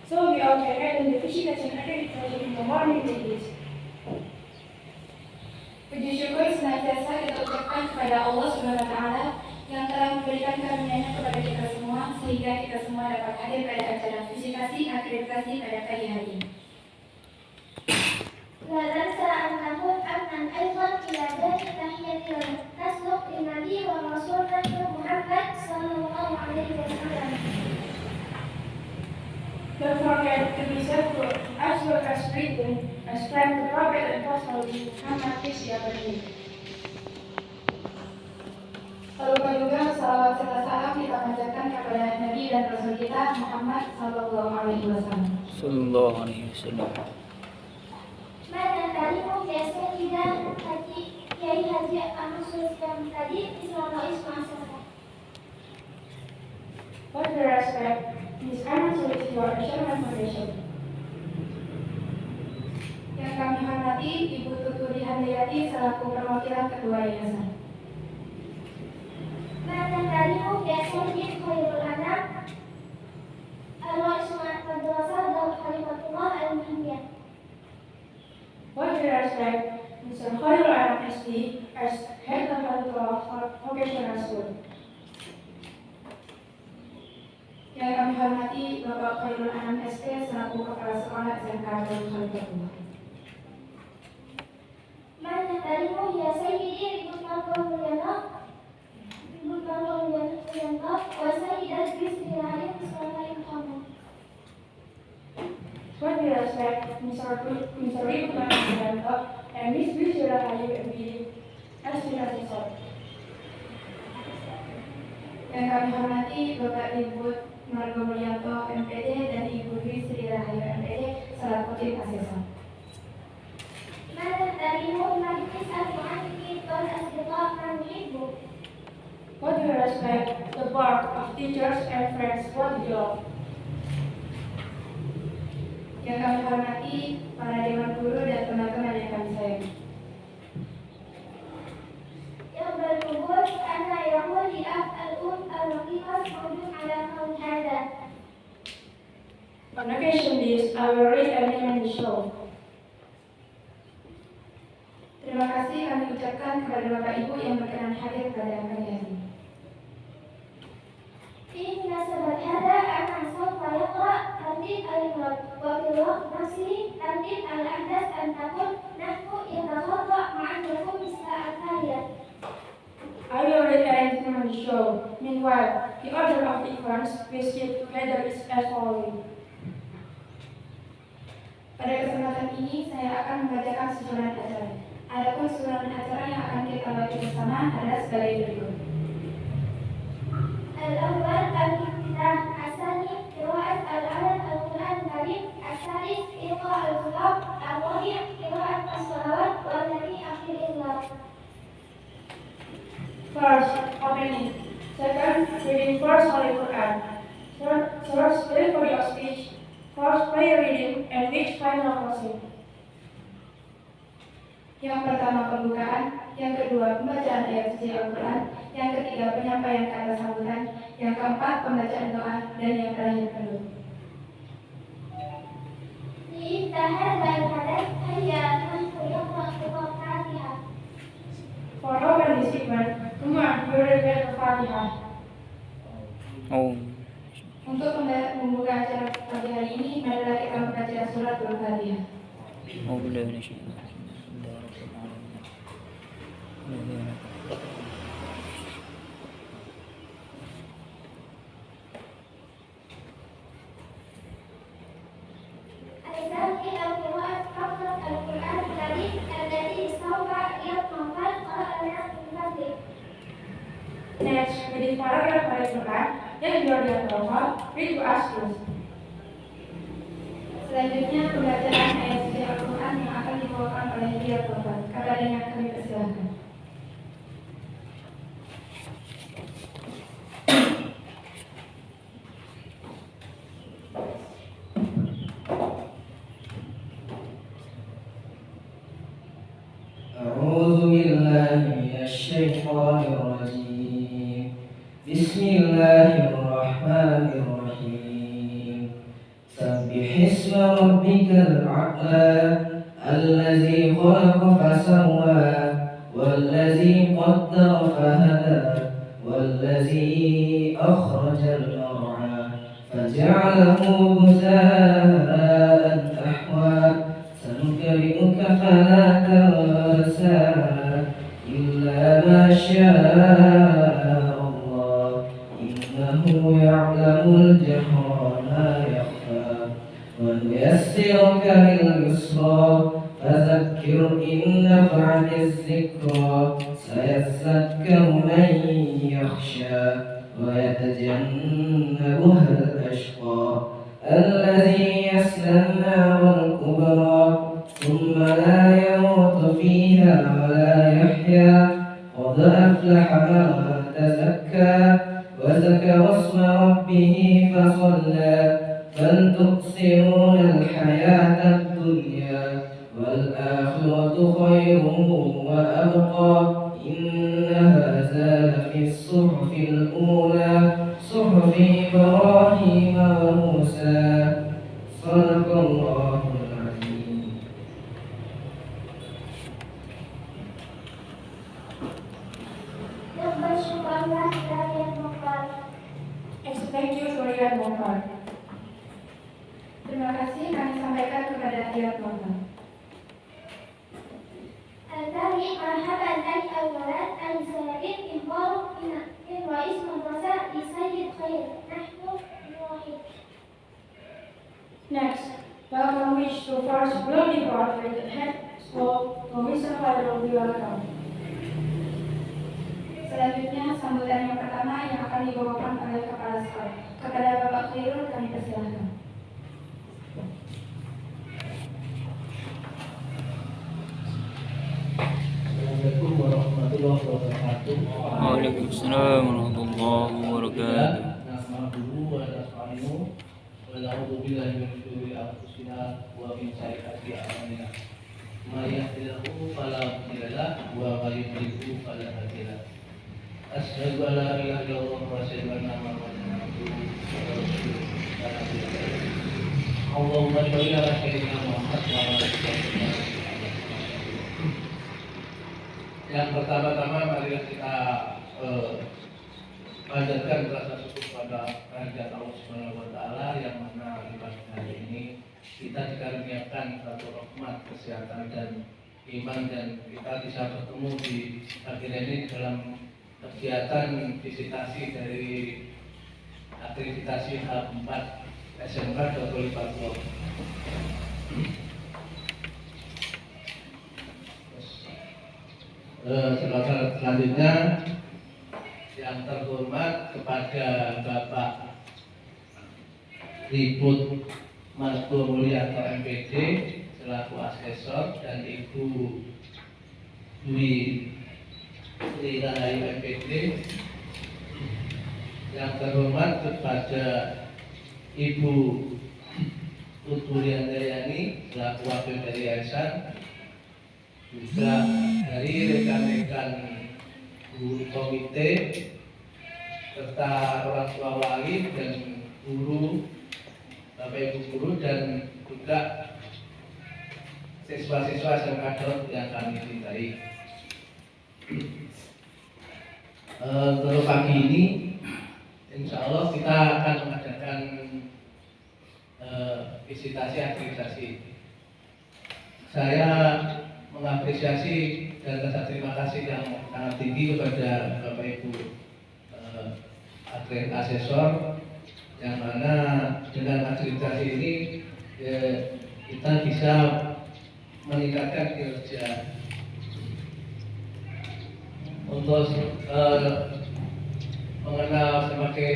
So we all can add in the fishy tradition in the morning days. Puji syukur senantiasa kita ucapkan kepada Allah Subhanahu wa Ta'ala yang telah memberikan karunia-Nya kepada kita semua sehingga kita semua dapat hadir pada acara visitasi akreditasi pada pagi hari ini. لا ننسى أن نقول أمنا أيضا إلى ذلك تحية نسلك للنبي والرسول محمد صلى الله عليه وسلم. Don't forget to be careful as well as greeting and spread the Prophet and Apostle Muhammad peace be upon him. Lalu juga salawat serta salam kita panjatkan kepada Nabi dan Rasul kita Muhammad Sallallahu Alaihi Wasallam. Sallallahu Alaihi Wasallam. Mana tadimu biasa tidak haji Kiai Haji Ahmad Sultan tadi Islam Islam. What the respect Miss Ahmad Sultan Sherman Foundation. Yang kami hormati Ibu Tuturi Handayati selaku perwakilan ketua yayasan. Mana tadimu biasa tidak Khairul Anam Allah Islam Madrasah dan Khalifatullah Al-Muhimmiyah. What we respect Mr. Khairul Anam SD as Head of Vocational School. Yang kami hormati Bapak Khairul Anam SD selaku Kepala Sekolah SMK Darul Khalifatullah. Mana tadimu ya Sayyidi Ibu Nurul Mulyanah wa Sayyidat Bismillahir Muhammad. What we respect Mr. Ibu Nurul and Miss Bishara Hayu MBD as Assistant. Yang kami hormati Bapak Ibu Margo Mulyanto MPD dan Ibu Dwi Sri Rahayu MPD selaku tim asesor. Mana tadimu Majlis Al-Mu'allimin wal Asdiqah man yuhibbu. What do you respect the board of teachers and friends what you love? Yang kami hormati para dewan guru dan teman-teman yang kami sayangi. Yang berkubur karena yang mulia al-Raqibah mawjud ala qawl hadha. On occasion this, I will read a name in the show. Terima kasih kami ucapkan kepada Bapak Ibu yang berkenan hadir pada pagi hari ini. في مناسبة هذا أنا سوف يقرأ ترتيب الإفراد وفي الوقت نفسه ترتيب الأحداث أن تكون نحن يتخطى مع النفوذ الساعة الثانية. I will read anything on the show. Meanwhile, the order of the events we skip together is as following. Pada kesempatan ini, saya akan membacakan susunan acara. Adapun susunan acara yang akan kita baca bersama adalah sebagai berikut. الأول الافتتاح، الثاني قراءة الآية القرآن الكريم، الثالث إلقاء الخطاب، الرابع قراءة الصلوات والذي آخر الإطلاق. First, opening. Second, reading first Holy Quran. Third, delivery of speech. Fourth, prayer reading, and each final closing. Yang pertama pembukaan, yang kedua pembacaan ayat suci Al-Quran, yang ketiga penyampaian kata sambutan, yang keempat pembacaan doa, dan yang terakhir penutup. لإفتتاح هذا الحدث هيا نحن يقرأ خطاب الفاتحة. For open this event, come on, you will read the Fatihah. Oh. Untuk membuka acara pagi hari ini, marilah kita membaca surat Al-Fatihah. Oh, boleh ni sih. الثاني قراءة حفظ القرآن الكريم الذي سوف يتناول قراءة الفاتحة. Next, reading paragraph Holy Quran yang Jordan Tawal, read to us first. Selanjutnya, pembacaan ayat suci Al-Quran yang akan dibawakan oleh Dia Tawal. Kepadanya kami persilahkan. أعوذ بالله من الشيطان الرجيم. بسم الله الرحمن الرحيم. سبح سبح اسم ربك الأعلى الذي خلق فسوى والذي قدر فهدى والذي أخرج المرعى فجعله غثاء أحوى سنقرئك فلا تنسى إلا ما شاء الله إنه يعلم الجهر ما يخفى ونيسرك لليسرى فذكر إن نفعت الذكرى سيذكر من يخشى ويتجنبها الأشقى الذي يصلى النار الكبرى ثم لا يموت فيها ولا يحيا قد أفلح من تزكى وذكر اسم ربه فصلى بل تؤثرون الحياة الدنيا والآخرة خير وأبقى إن هذا لفي الصحف الأولى صحف إبراهيم وموسى صدق الله العظيم. Lepas syukurlah kalian mengkal. Thank you Surya Mokhtar. Terima kasih kami sampaikan kepada Ayat Mokhtar. الثاني مرحبا لك أولا الزائر إنبار من رئيس مدرسة لسيد خير نحن نوحد. Next, welcome wish to first will be brought with the head school to Mr. Fadil will be welcome. Selanjutnya sambutan yang pertama yang akan dibawakan oleh kepala sekolah. Kepada Bapak Khairul kami persilahkan. Assalamualaikum warahmatullahi wabarakatuh. Waalaikumsalam warahmatullahi wabarakatuh. Nahmaduhu wa nasta'inuhu wa na'udzu billahi min syururi anfusina wa min sayyiati a'malina. May yahdihillahu fala mudilla lahu wa may yudlil fala hadiya lahu. Asyhadu an la ilaha illallah wa asyhadu anna Muhammadan abduhu wa rasuluhu. Allahumma shalli ala sayyidina Muhammad wa ala alihi wa sahbihi. Yang pertama-tama marilah kita panjatkan rasa syukur pada kehadirat Allah Subhanahu wa taala yang mana di pagi hari ini kita dikaruniakan satu rahmat, kesehatan dan iman dan kita bisa bertemu di pagi ini dalam kegiatan visitasi dari akreditasi H4 SMK Dr. Fatwa. Selanjutnya yang terhormat kepada Bapak Ribut Masko Mulyanto MPD selaku asesor dan Ibu Dwi Sri Rahayu MPD. Yang terhormat kepada Ibu Tuturian Dayani selaku wakil dari yayasan, juga dari rekan-rekan guru komite serta orang tua wali dan guru, Bapak Ibu guru dan juga siswa-siswa SMK yang kami cintai. Untuk pagi ini insya Allah kita akan mengadakan visitasi akreditasi. Saya mengapresiasi dan rasa terima kasih yang sangat tinggi kepada Bapak Ibu asesor, yang mana dengan akreditasi ini kita bisa meningkatkan kinerja. Untuk mengenal sebagai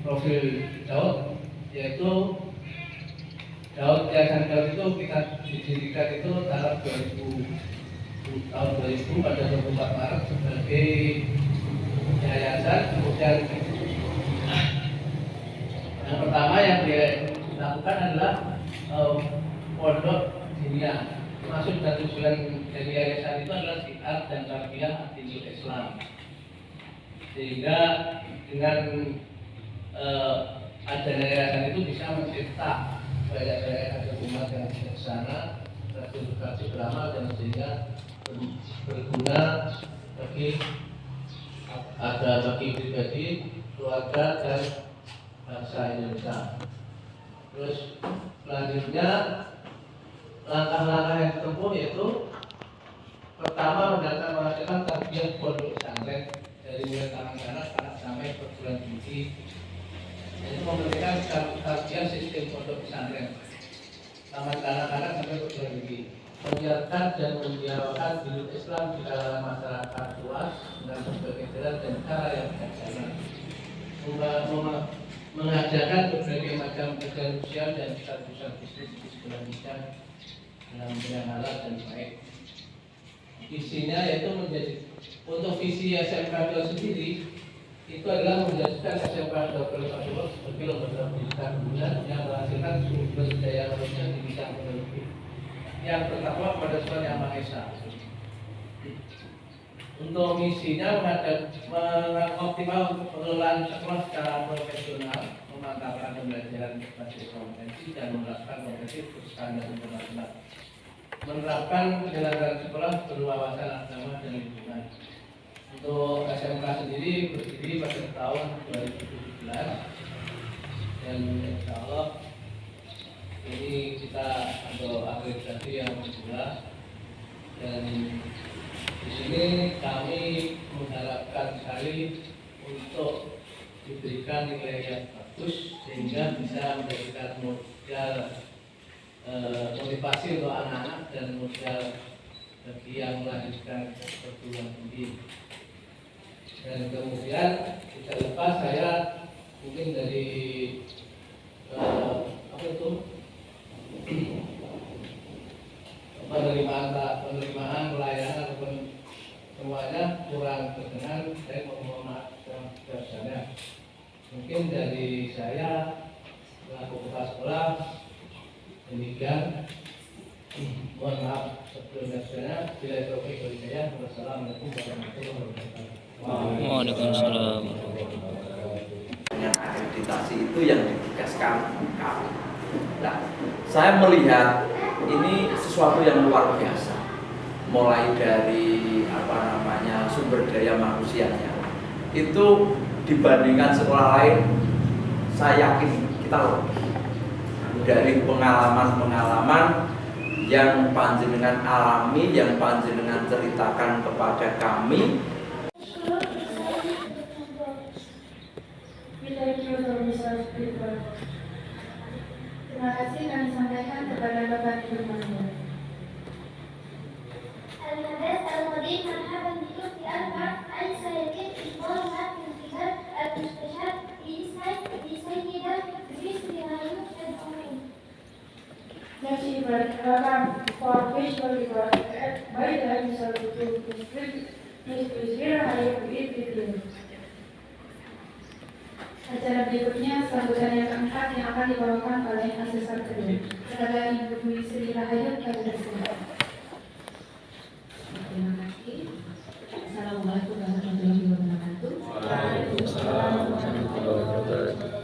profil Daud, yaitu Daud Yayasan Daud itu kita didirikan itu tahun 2000 pada 24 Maret sebagai yayasan. Kemudian yang pertama yang dilakukan adalah pondok diniyah. Maksud dan tujuan dari yayasan itu adalah syiar dan tarbiyah dinul Islam. Sehingga dengan adanya yayasan itu bisa mencipta supaya saya ada umat yang bijaksana, rajin beramal dan sehingga berguna bagi pribadi, keluarga dan bangsa Indonesia. Terus selanjutnya langkah-langkah yang ditempuh yaitu pertama menghasilkan tarbiyah pondok pesantren dari mulai kanak-kanak sampai perguruan tinggi. Itu memberikan tarbiyah sistem pondok pesantren tamat kanak-kanak sampai perguruan tinggi, menyiarkan dan mendialogkan diri Islam di kalangan masyarakat luas dengan berbagai jalan dan cara yang bijaksana, mengajarkan berbagai macam ajaran sosial dan besar bisnis di sekolah Islam dalam bidang halal dan baik. Visinya yaitu menjadi untuk visi SMK sendiri itu adalah menjadikan SMK Dr. Fadillah sebagai lembaga pendidikan bulan yang menghasilkan sumber daya manusia di bidang teknologi yang bertakwa kepada Tuhan Yang Maha Esa. Untuk misinya mengoptimal pengelolaan sekolah secara profesional, memantapkan pembelajaran berbasis kompetensi dan menerapkan kompetensi berstandar internasional, menerapkan penyelenggaraan sekolah berwawasan agama dan lingkungan. Untuk SMK sendiri berdiri pada tahun 2017 dan insya Allah ini kita ada akreditasi yang jelas, dan di sini kami mengharapkan sekali untuk diberikan nilai yang bagus sehingga bisa menjadikan modal motivasi untuk anak-anak dan modal bagi yang melanjutkan perguruan tinggi. Dan kemudian tidak lepas saya mungkin dari penerimaan pelayanan ataupun semuanya kurang berkenan, saya mohon maaf sebesar-besarnya. Mungkin dari saya selaku kepala sekolah demikian. Mohon maaf sebelum-sebelumnya. Bila taufik dari saya. Wassalamualaikum warahmatullahi wabarakatuh. Waalaikumsalam. Dengan akreditasi itu yang ditugaskan kami. Nah, saya melihat ini sesuatu yang luar biasa. Mulai dari sumber daya manusianya itu dibandingkan sekolah lain, saya yakin kita lebih. Dari pengalaman-pengalaman yang panjenengan alami, yang panjenengan ceritakan kepada kami. Terima kasih kami sampaikan kepada Bapak Ibu Guru. الهدف القديم مرحبا بكم في أربع أي سيتم إصدارها في الكتاب المستشار لسيدة باسم غيوب الأمين. Merci Welcome for visual record by the episode to Please hear I read with you. Acara berikutnya sambutan yang keempat yang akan dibawakan oleh asesor kedua kepada Ibu Dwi Sri Rahayu Kabupaten. Terima kasih. Assalamualaikum warahmatullahi wabarakatuh. Waalaikumsalam warahmatullahi wabarakatuh.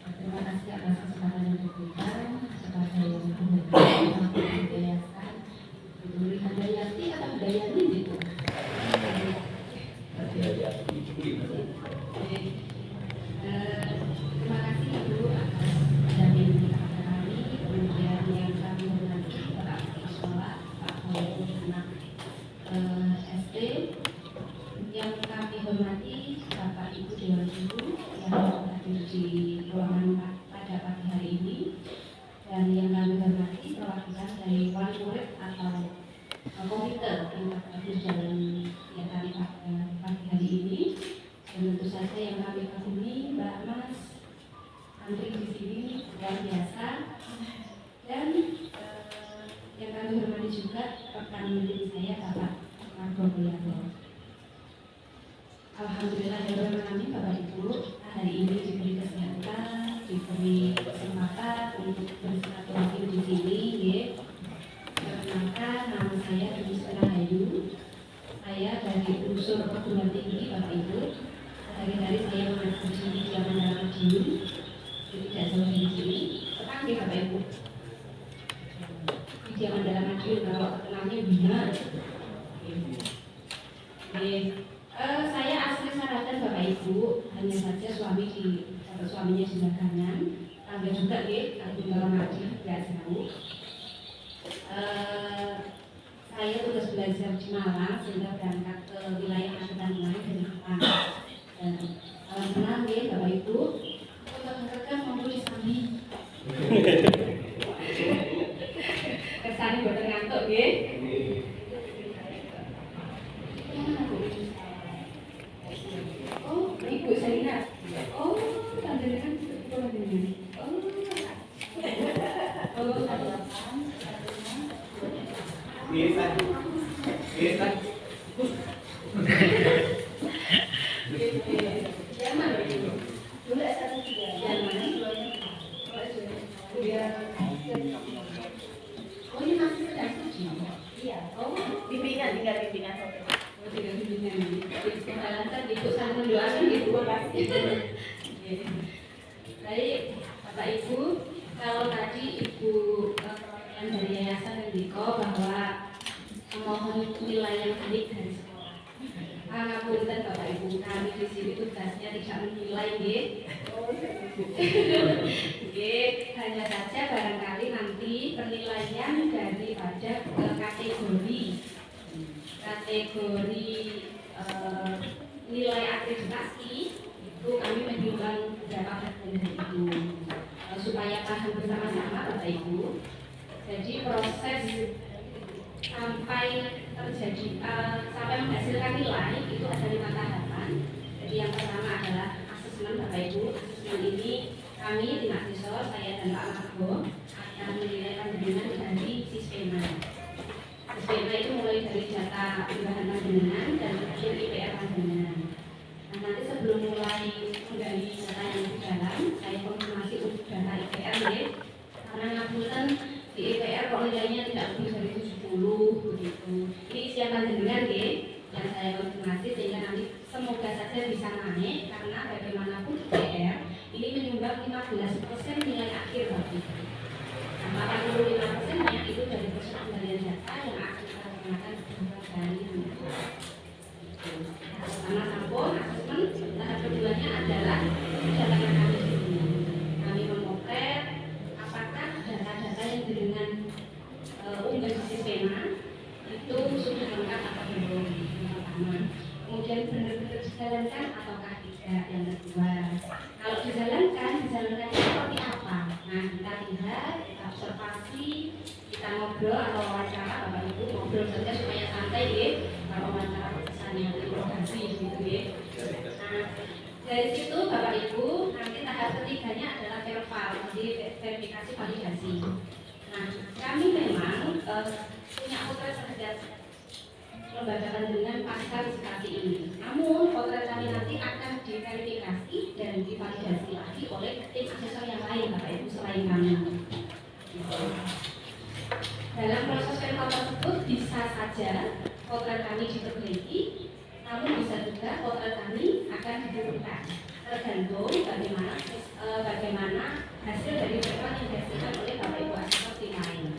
Terima kasih atas kesempatan yang diberikan kepada yang menghormati yayasan Peduli Handayati atau Handayati itu. Terima kasih Ibu atas pendampingan kepada kami, kemudian yang kami hormati Bapak Kepala Sekolah, Pak Kepala Anak SD, yang kami hormati Bapak Ibu Dewan Guru yang hadir di ruangan pada pagi hari ini, dan yang kami hormati perwakilan dari wali murid atau komite yang hadir dalam kegiatan pagi hari ini. Dan tentu saja yang kami kagumi Mbak Mas antri di sini luar biasa, dan yang kami hormati juga rekan mendidik saya Bapak Marco Buliato. Alhamdulillah kami Bapak Ibu hari ini diberi kesempatan, diberi kesempatan untuk bersilaturahmi di sini. Perkenalkan, nama saya Dwi Sri Rahayu. Saya dari unsur perguruan tinggi Bapak Ibu. Hari-hari saya mengajar di zaman Madiun, jadi tidak jauh dari sini. Belakangan, tambah juga kalau Bundaran Ngaji nggak jauh. Saya tugas belajar di Malang sehingga berangkat ke wilayah angkutan lain dari Jepang. Alhamdulillah Bapak Ibu, rekan mau tulis kami. Kesannya buat ngantuk Oh, Ibu Salina. Oh, tanda kan sekolah ini. Baik, Bapak Ibu, kalau tadi Ibu perwakilan dari Yayasan Mendiko bahwa memohon nilai yang baik dari sekolah. Pangapunten Bapak Ibu, kami di sini tugasnya tidak menilai, hanya saja barangkali nanti penilaian daripada kategori nilai akreditasi itu kami menyumbang beberapa bagian dari itu supaya paham bersama-sama Bapak Ibu. Jadi proses sampai menghasilkan nilai itu ada 5 tahapan. Jadi yang pertama adalah asesmen Bapak Ibu. Asesmen ini kami di Mahasiswa, saya dan Pak Margo akan menilai panjenengan dari Sispema. Sispema itu mulai dari data bahan panjenengan dan kemudian IPR panjenengan. Nah, nanti sebelum mulai menggali data yang di dalam, saya konfirmasi untuk data IPR karena ngapunten di IPR kok nilainya tidak lebih dari 70 begitu. Ini isian panjenengan yang saya konfirmasi sehingga nanti semoga saja bisa naik karena bagaimanapun IPR ini menyumbang 15% nilai akhir Bapak Ibu. Nah, 85%-nya itu dari proses penggalian data yang akan kita gunakan beberapa kali. Pertama sampun, asesmen, tahap keduanya adalah kedatangan kami di sini. Kami memotret apakah data-data yang dengan unggah di Sispema itu sudah lengkap atau belum, yang pertama. Kemudian benar-benar dijalankan ataukah tidak, yang kedua. Kalau dijalankan seperti apa? Nah, kita lihat, kita observasi, kita ngobrol atau wawancara Bapak Ibu, ngobrol saja supaya santai kalau wawancara yang interogasi gitu Nah, dari situ Bapak Ibu nanti tahap ketiganya adalah verbal, jadi verifikasi validasi. Nah, kami memang punya potret terhadap lembaga panjenengan pasca wisitasi ini. Namun potret kami nanti akan diverifikasi dan divalidasi lagi oleh tim asesor yang lain Bapak Ibu selain kami. Dalam proses verbal tersebut bisa saja potret kami diperbaiki, namun bisa juga potret kami akan diturunkan, tergantung bagaimana hasil dari verbal yang dihasilkan oleh Bapak Ibu asesor tim lain.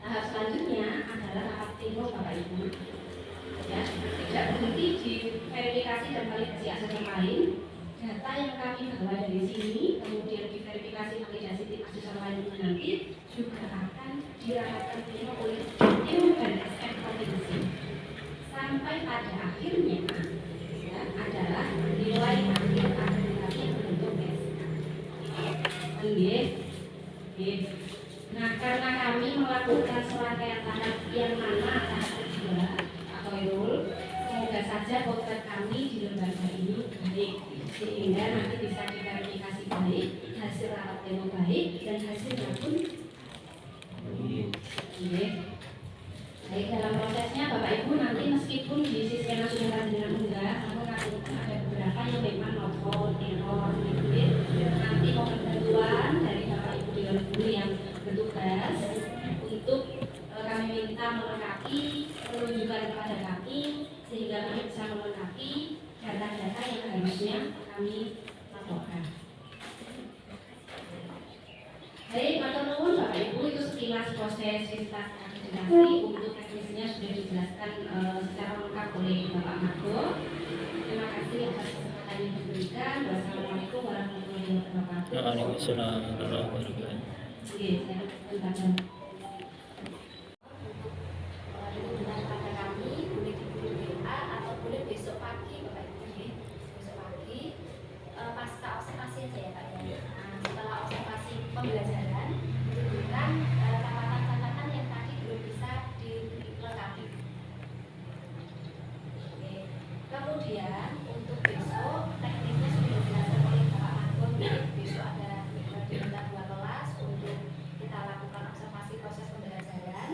Tahap selanjutnya adalah tahap timur Bapak Ibu. Ya, tidak berhenti di verifikasi dan validasi asesor lain. Data yang kami bawa dari sini, kemudian diverifikasi validasi tim asesor lain nanti juga akan dirapatkan oleh tim dan SM provinsi. Sampai pada akhirnya ya, adalah nilai akhir akreditasi yang berbentuk SK. Nah, karena kami melakukan serangkaian tahap yang mana tahap kedua atau rule, semoga saja potret kami di lembaga ini baik, sehingga nanti bisa diverifikasi baik, hasil rapat demo baik, dan hasilnya pun baik. Dalam prosesnya Bapak Ibu nanti meskipun di sistem sudah panjenengan unggah, namun ada beberapa yang memang nelfon, error, nanti mohon bantuan dari Bapak Ibu di guru yang bertugas untuk kami minta melengkapi, menunjukkan kepada kami sehingga kami bisa melengkapi data-data yang harusnya kami laporkan. Baik, matur nuwun Bapak Ibu, itu sekilas proses visitasi akreditasi. Untuk teknisnya sudah dijelaskan secara lengkap oleh Bapak Margo. Terima kasih atas kesempatan kesempatan yang diberikan. Wassalamualaikum warahmatullahi wabarakatuh. Waalaikumsalam warahmatullahi wabarakatuh. Oke, saya tentang Dengan pada kami boleh diberi WA atau boleh besok pagi Bapak Ibu ya. Besok pagi pasca observasi aja ya Pak ya. Nah, setelah observasi pembelajaran diberikan catatan-catatan yang tadi belum bisa dilengkapi. Oke. Kemudian untuk besok teknisnya sudah dijelaskan oleh Bapak Margon. Besok ada diminta 2 kelas untuk kita lakukan observasi proses pembelajaran.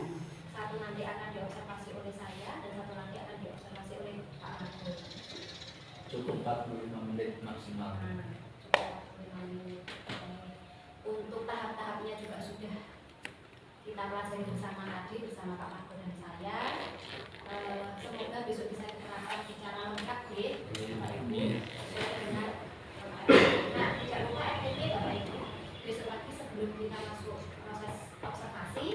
Satu nanti akan diobservasi oleh saya dan satu nanti akan diobservasi oleh Pak Margon. Cukup 45 menit maksimal. Untuk tahap-tahapnya juga sudah kita pelajari bersama tadi bersama Pak Margo dan saya. Semoga besok bisa diterapkan secara lengkap ya, Bapak Ibu. Sesuai dengan nah, tidak lupa RTP Bapak Ibu. Besok pagi sebelum kita masuk proses observasi,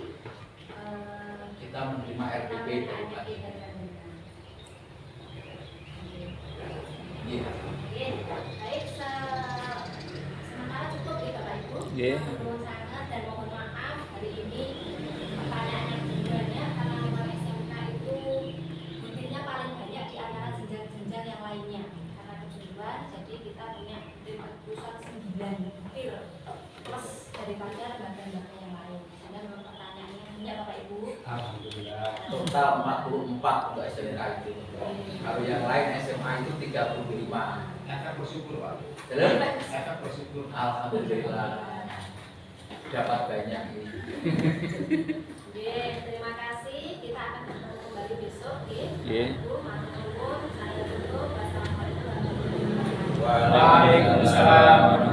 Kita menerima RTP dari Pak. Iya. Baik, sementara cukup ya Bapak Ibu. Iya. Mohon sangat dan mohon maaf hari ini pertanyaan yang sebenarnya karena memang SMK itu mungkinnya paling banyak di antara jenjang-jenjang yang lainnya. Karena kejuruan, jadi kita punya keputusan 9 pil plus daripada lembaga-lembaga yang lain. Sehingga memang pertanyaannya banyak Bapak Ibu. Alhamdulillah. Total 44 untuk SMK itu. Kalau yang lain SMA itu 35. Efek bersyukur Pak. Terus? Efek bersyukur. Alhamdulillah. Dapat banyak ini. Oke, terima kasih. Kita akan bertemu kembali besok. Iya. Matur nuwun, saya tutup. Wassalamualaikum warahmatullahi wabarakatuh. Waalaikumsalam.